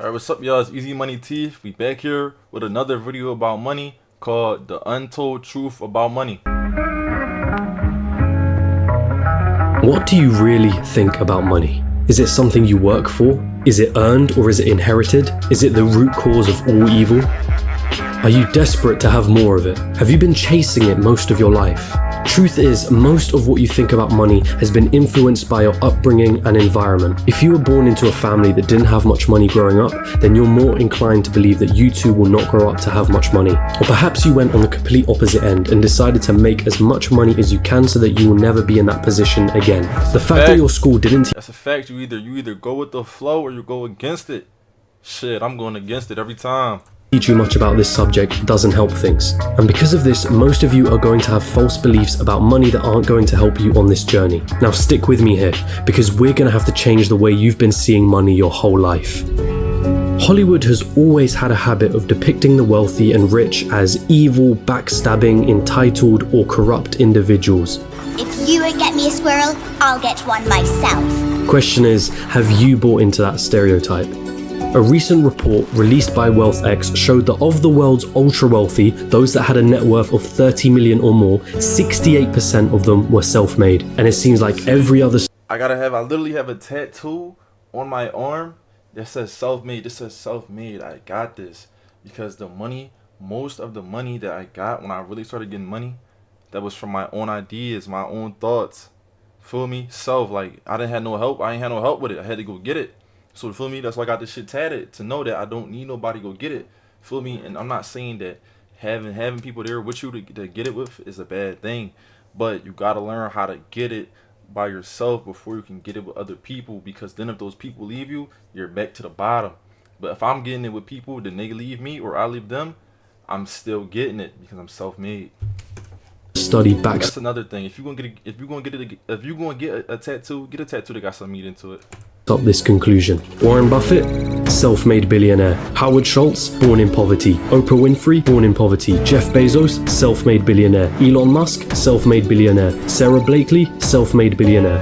Alright, what's up y'all? It's EasyMoney Teef. We back here with another video about money called The Untold Truth About Money. What do you really think about money? Is it something you work for? Is it earned or is it inherited? Is it the root cause of all evil? Are you desperate to have more of it? Have you been chasing it most of your life? Truth is, most of what you think about money has been influenced by your upbringing and environment. If you were born into a family that didn't have much money growing up, then you're more inclined to believe that you too will not grow up to have much money. Or perhaps you went on the complete opposite end and decided to make as much money as you can so that you will never be in that position again. The fact that your school didn't That's a fact. You either go with the flow or you go against it. Shit, I'm going against it every time. Teach you much about this subject doesn't help things. And because of this, most of you are going to have false beliefs about money that aren't going to help you on this journey. Now stick with me here, because we're going to have to change the way you've been seeing money your whole life. Hollywood has always had a habit of depicting the wealthy and rich as evil, backstabbing, entitled, or corrupt individuals. If you won't get me a squirrel, I'll get one myself. Question is, have you bought into that stereotype? A recent report released by WealthX showed that of the world's ultra-wealthy, those that had a net worth of 30 million or more, 68% of them were self-made. And it seems like every other... I literally have a tattoo on my arm that says self-made. This says self-made. I got this. Because the money, most of the money that I got when I really started getting money, that was from my own ideas, my own thoughts. Feel me? Self, like, I didn't have no help. I ain't had no help with it. I had to go get it. So feel me, that's why I got this shit tatted, to know that I don't need nobody to go get it. Feel me? And I'm not saying that having people there with you to get it with is a bad thing, but you gotta learn how to get it by yourself before you can get it with other people, because then if those people leave you, you're back to the bottom. But if I'm getting it with people, then they leave me or I leave them, I'm still getting it because I'm self-made. Study back. That's another thing. If you're gonna get a tattoo, get a tattoo that got some meat into it. Up this conclusion. Warren Buffett, self-made billionaire. Howard Schultz, born in poverty. Oprah Winfrey, born in poverty. Jeff Bezos, self-made billionaire. Elon Musk, self-made billionaire. Sarah Blakely, self-made billionaire.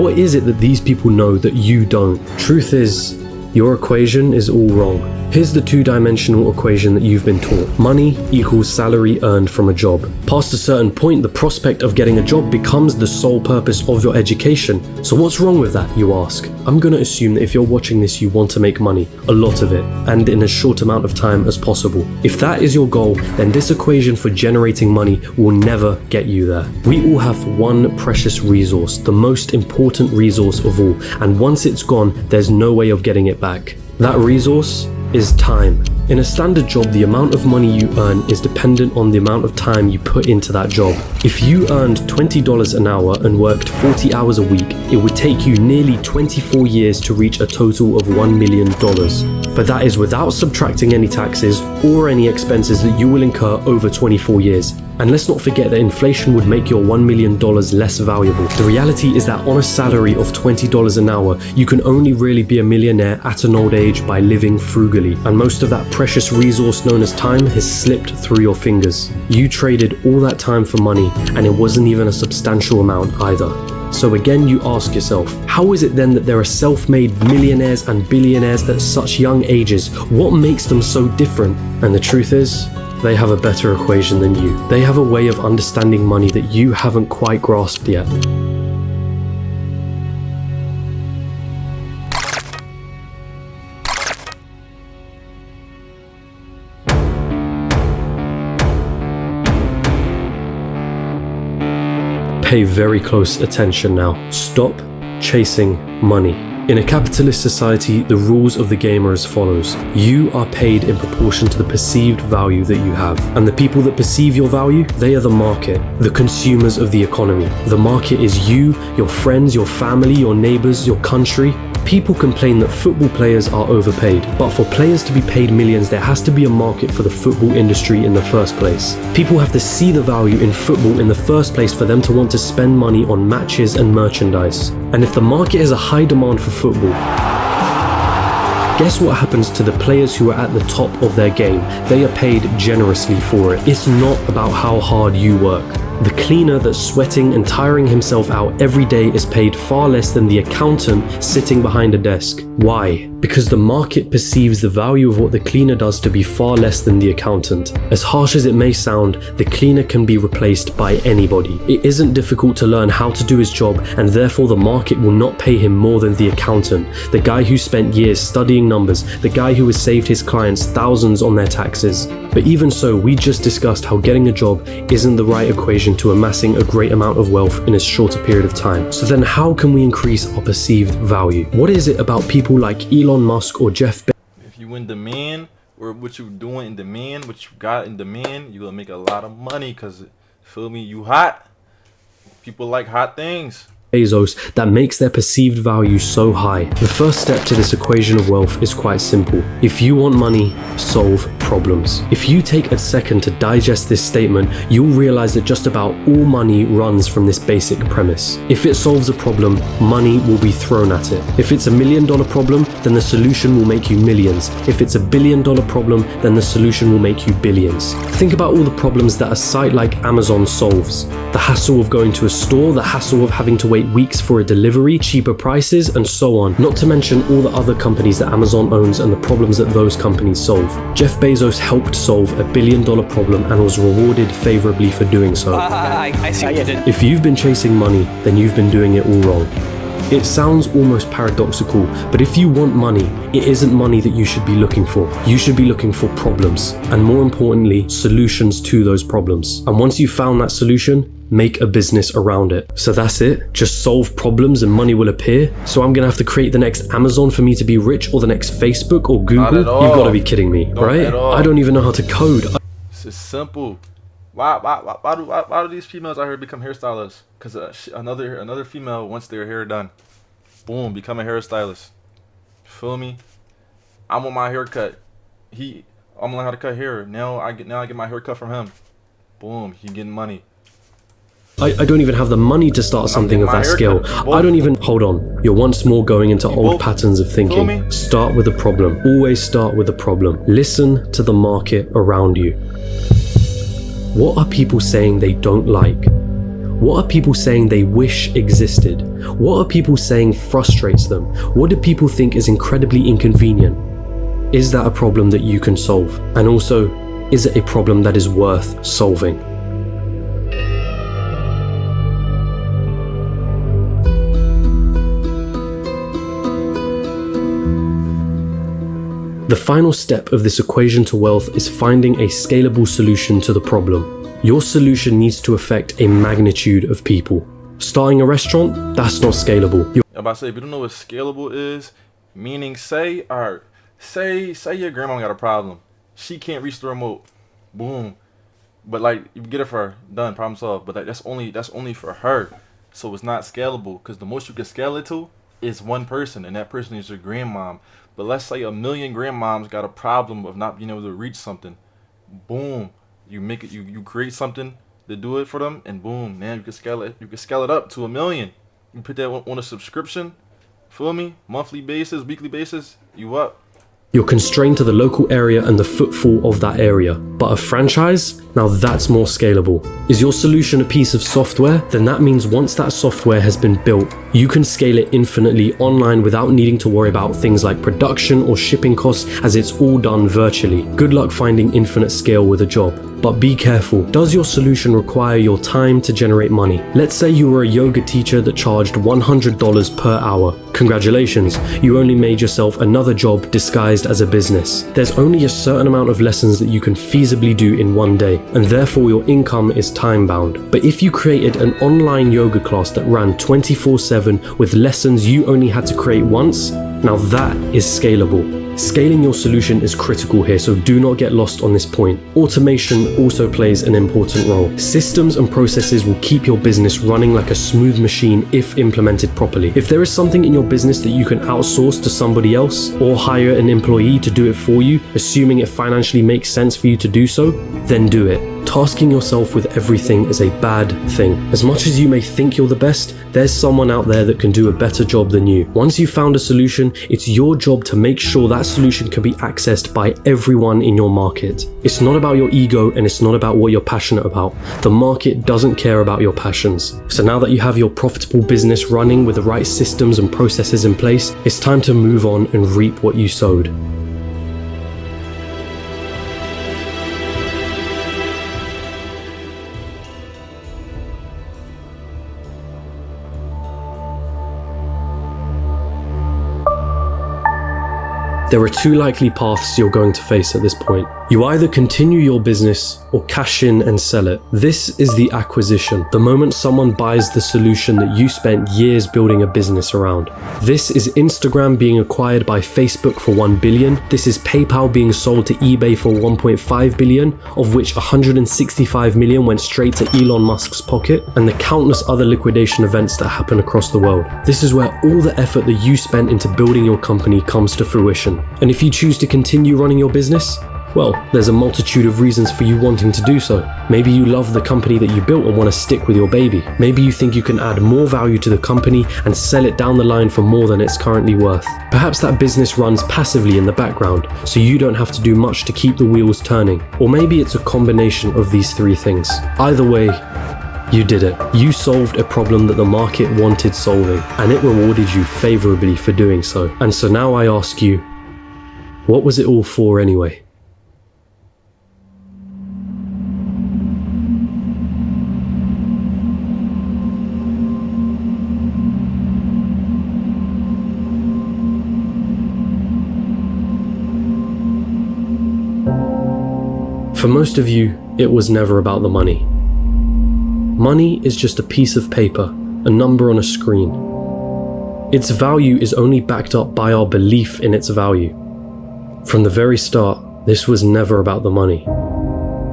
What is it that these people know that you don't? Truth is, your equation is all wrong. Here's the two-dimensional equation that you've been taught. Money equals salary earned from a job. Past a certain point, the prospect of getting a job becomes the sole purpose of your education. So what's wrong with that, you ask? I'm gonna assume that if you're watching this, you want to make money, a lot of it, and in as short amount of time as possible. If that is your goal, then this equation for generating money will never get you there. We all have one precious resource, the most important resource of all, and once it's gone, there's no way of getting it back. That resource is time. In a standard job, the amount of money you earn is dependent on the amount of time you put into that job. If you earned $20 an hour and worked 40 hours a week, it would take you nearly 24 years to reach a total of $1 million. But that is without subtracting any taxes or any expenses that you will incur over 24 years. And let's not forget that inflation would make your $1 million less valuable. The reality is that on a salary of $20 an hour, you can only really be a millionaire at an old age by living frugally. And most of that precious resource known as time has slipped through your fingers. You traded all that time for money, and it wasn't even a substantial amount either. So again, you ask yourself, how is it then that there are self-made millionaires and billionaires at such young ages? What makes them so different? And the truth is, they have a better equation than you. They have a way of understanding money that you haven't quite grasped yet. Pay very close attention now. Stop chasing money. In a capitalist society, the rules of the game are as follows. You are paid in proportion to the perceived value that you have. And the people that perceive your value, they are the market, the consumers of the economy. The market is you, your friends, your family, your neighbors, your country. People complain that football players are overpaid, but for players to be paid millions, there has to be a market for the football industry in the first place. People have to see the value in football in the first place for them to want to spend money on matches and merchandise. And if the market has a high demand for football, guess what happens to the players who are at the top of their game? They are paid generously for it. It's not about how hard you work. The cleaner that's sweating and tiring himself out every day is paid far less than the accountant sitting behind a desk. Why? Because the market perceives the value of what the cleaner does to be far less than the accountant. As harsh as it may sound, the cleaner can be replaced by anybody. It isn't difficult to learn how to do his job, and therefore the market will not pay him more than the accountant, the guy who spent years studying numbers, the guy who has saved his clients thousands on their taxes. But even so, we just discussed how getting a job isn't the right equation to amassing a great amount of wealth in a shorter period of time. So then how can we increase our perceived value? What is it about people like Elon Musk or Jeff Bezos? If you in demand, or what you doing in demand, what you got in demand, you're gonna make a lot of money, cause feel me, you hot. People like hot things. That makes their perceived value so high. The first step to this equation of wealth is quite simple. If you want money, solve problems. If you take a second to digest this statement, you'll realize that just about all money runs from this basic premise. If it solves a problem, money will be thrown at it. If it's $1 million problem, then the solution will make you millions. If it's $1 billion problem, then the solution will make you billions. Think about all the problems that a site like Amazon solves. The hassle of going to a store, the hassle of having to wait weeks for a delivery, cheaper prices, and so on. Not to mention all the other companies that Amazon owns and the problems that those companies solve. Jeff Bezos helped solve $1 billion problem and was rewarded favorably for doing so. I see what you did. If you've been chasing money, then you've been doing it all wrong. It sounds almost paradoxical, but if you want money, it isn't money that you should be looking for. You should be looking for problems, and more importantly, solutions to those problems. And once you've found that solution, make a business around it. So that's it? Just solve problems and money will appear? So I'm gonna have to create the next Amazon for me to be rich, or the next Facebook or Google? Not at all. You've gotta be kidding me, right? I don't even know how to code. It's just simple. Why do these females out here become hairstylists? Because another female wants their hair done. Boom, become a hairstylist. Feel me? I want my hair cut. I'm gonna learn how to cut hair. Now I get my hair cut from him. Boom, he getting money. I don't even have the money to start something of that scale. I don't even... Hold on. You're once more going into old patterns of thinking. Start with a problem. Always start with a problem. Listen to the market around you. What are people saying they don't like? What are people saying they wish existed? What are people saying frustrates them? What do people think is incredibly inconvenient? Is that a problem that you can solve? And also, is it a problem that is worth solving? The final step of this equation to wealth is finding a scalable solution to the problem. Your solution needs to affect a magnitude of people. Starting a restaurant, that's not scalable. I'm about to say, if you don't know what scalable is, meaning say your grandma got a problem. She can't reach the remote. Boom. But like, you get it for her, done, problem solved. But that's only for her. So it's not scalable, because the most you can scale it to is one person, and that person is your grandmom. But let's say 1 million grandmoms got a problem of not being able to reach something. Boom. You make it, you create something to do it for them, and boom, now you can scale it. You can scale it up to 1 million. You put that on a subscription. Feel me? Monthly basis, weekly basis, you up. You're constrained to the local area and the footfall of that area. But a franchise? Now that's more scalable. Is your solution a piece of software? Then that means once that software has been built, you can scale it infinitely online without needing to worry about things like production or shipping costs, as it's all done virtually. Good luck finding infinite scale with a job. But be careful. Does your solution require your time to generate money? Let's say you were a yoga teacher that charged $100 per hour. Congratulations, you only made yourself another job disguised as a business. There's only a certain amount of lessons that you can feasibly do in one day, and therefore your income is time bound. But if you created an online yoga class that ran 24/7 with lessons you only had to create once, now that is scalable. Scaling your solution is critical here, so do not get lost on this point. Automation also plays an important role. Systems and processes will keep your business running like a smooth machine if implemented properly. If there is something in your business that you can outsource to somebody else, or hire an employee to do it for you, assuming it financially makes sense for you to do so, then do it. Tasking yourself with everything is a bad thing. As much as you may think you're the best, there's someone out there that can do a better job than you. Once you've found a solution, it's your job to make sure that solution can be accessed by everyone in your market. It's not about your ego and it's not about what you're passionate about. The market doesn't care about your passions. So now that you have your profitable business running with the right systems and processes in place, it's time to move on and reap what you sowed. There are two likely paths you're going to face at this point. You either continue your business or cash in and sell it. This is the acquisition, the moment someone buys the solution that you spent years building a business around. This is Instagram being acquired by Facebook for $1 billion. This is PayPal being sold to eBay for $1.5 billion, of which $165 million went straight to Elon Musk's pocket, and the countless other liquidation events that happen across the world. This is where all the effort that you spent into building your company comes to fruition. And if you choose to continue running your business, well, there's a multitude of reasons for you wanting to do so. Maybe you love the company that you built and want to stick with your baby. Maybe you think you can add more value to the company and sell it down the line for more than it's currently worth. Perhaps that business runs passively in the background, so you don't have to do much to keep the wheels turning. Or maybe it's a combination of these three things. Either way, you did it. You solved a problem that the market wanted solving, and it rewarded you favorably for doing so. And so now I ask you, what was it all for anyway? For most of you, it was never about the money. Money is just a piece of paper, a number on a screen. Its value is only backed up by our belief in its value. From the very start, this was never about the money.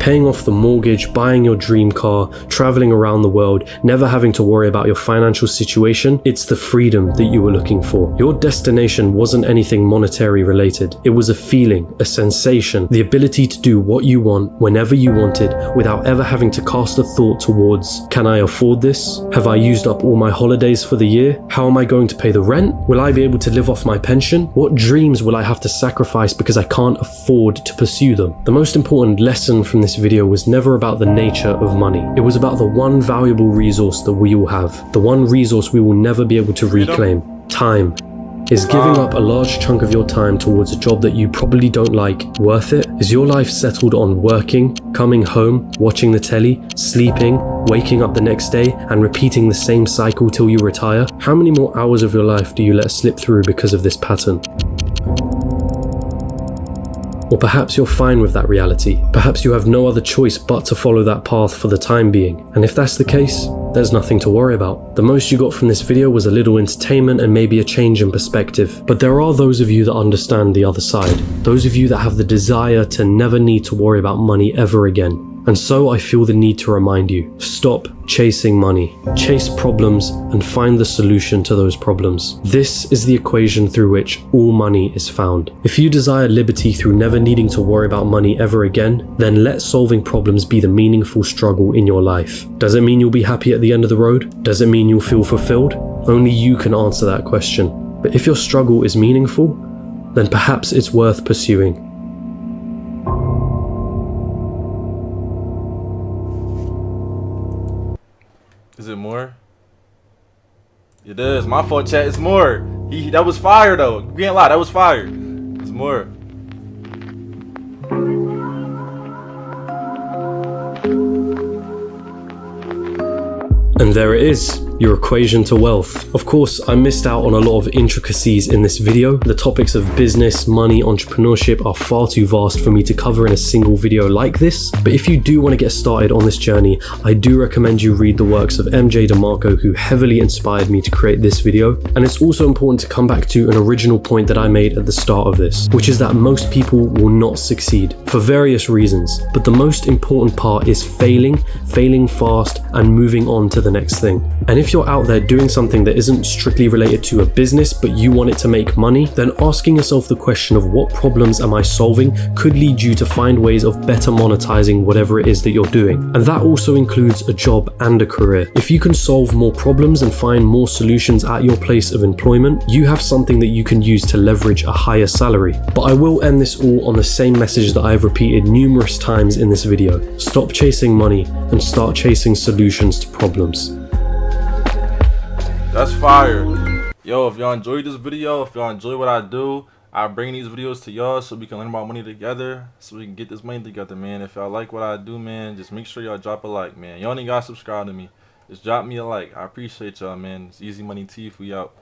Paying off the mortgage, buying your dream car, traveling around the world, never having to worry about your financial situation, it's the freedom that you were looking for. Your destination wasn't anything monetary related. It was a feeling, a sensation, the ability to do what you want whenever you wanted without ever having to cast a thought towards, can I afford this? Have I used up all my holidays for the year? How am I going to pay the rent? Will I be able to live off my pension? What dreams will I have to sacrifice because I can't afford to pursue them? The most important lesson from this video was never about the nature of money. It was about the one valuable resource that we all have, the one resource we will never be able to reclaim: time. Is giving up a large chunk of your time towards a job that you probably don't like worth it? Is your life settled on working, coming home, watching the telly, sleeping, waking up the next day, and repeating the same cycle till you retire? How many more hours of your life do you let slip through because of this pattern? Or perhaps you're fine with that reality. Perhaps you have no other choice but to follow that path for the time being. And if that's the case, there's nothing to worry about. The most you got from this video was a little entertainment and maybe a change in perspective. But there are those of you that understand the other side. Those of you that have the desire to never need to worry about money ever again. And so I feel the need to remind you, stop chasing money. Chase problems and find the solution to those problems. This is the equation through which all money is found. If you desire liberty through never needing to worry about money ever again, then let solving problems be the meaningful struggle in your life. Does it mean you'll be happy at the end of the road? Does it mean you'll feel fulfilled? Only you can answer that question. But if your struggle is meaningful, then perhaps it's worth pursuing. Is it more? It is. My fault, chat. It's more. That was fire, though. You can't lie. That was fire. It's more. And there it is, your equation to wealth. Of course, I missed out on a lot of intricacies in this video. The topics of business, money, entrepreneurship are far too vast for me to cover in a single video like this. But if you do want to get started on this journey, I do recommend you read the works of MJ DeMarco, who heavily inspired me to create this video. And it's also important to come back to an original point that I made at the start of this, which is that most people will not succeed for various reasons. But the most important part is failing fast, and moving on to the next thing. And if if you're out there doing something that isn't strictly related to a business, but you want it to make money, then asking yourself the question of what problems am I solving could lead you to find ways of better monetizing whatever it is that you're doing. And that also includes a job and a career. If you can solve more problems and find more solutions at your place of employment, you have something that you can use to leverage a higher salary. But I will end this all on the same message that I have repeated numerous times in this video. Stop chasing money and start chasing solutions to problems. That's fire. Yo, if y'all enjoyed this video, if y'all enjoy what I do, I bring these videos to y'all so we can learn about money together, so we can get this money together, man. If y'all like what I do, man, just make sure y'all drop a like, man. Y'all ain't gotta subscribe to me. Just drop me a like. I appreciate y'all, man. It's Easy Money Teef. We out.